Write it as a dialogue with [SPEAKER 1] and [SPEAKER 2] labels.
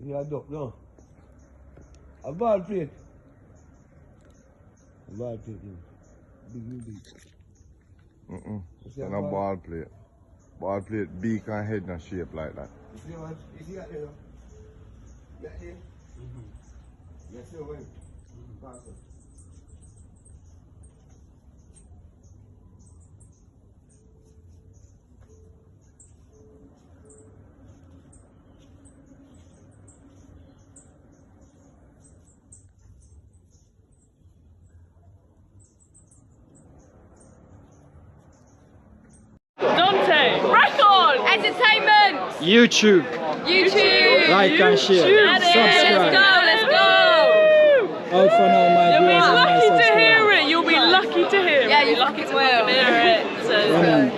[SPEAKER 1] You a duck, no? A ball plate. A ball plate, no. Big.
[SPEAKER 2] It's not a ball plate. Ball plate, beak and head not shape like that.
[SPEAKER 1] You see what? You see that there, no? Yeah, there? You see what? Pass it.
[SPEAKER 3] Dante, record!
[SPEAKER 4] Entertainment!
[SPEAKER 5] YouTube, like and share, subscribe.
[SPEAKER 4] Let's go!
[SPEAKER 5] All for now, my
[SPEAKER 3] You'll be
[SPEAKER 5] viewers and my
[SPEAKER 3] lucky to
[SPEAKER 5] subscribers.
[SPEAKER 3] hear it. You'll be lucky to hear it.
[SPEAKER 4] Yeah, you're lucky to
[SPEAKER 3] hear it. So.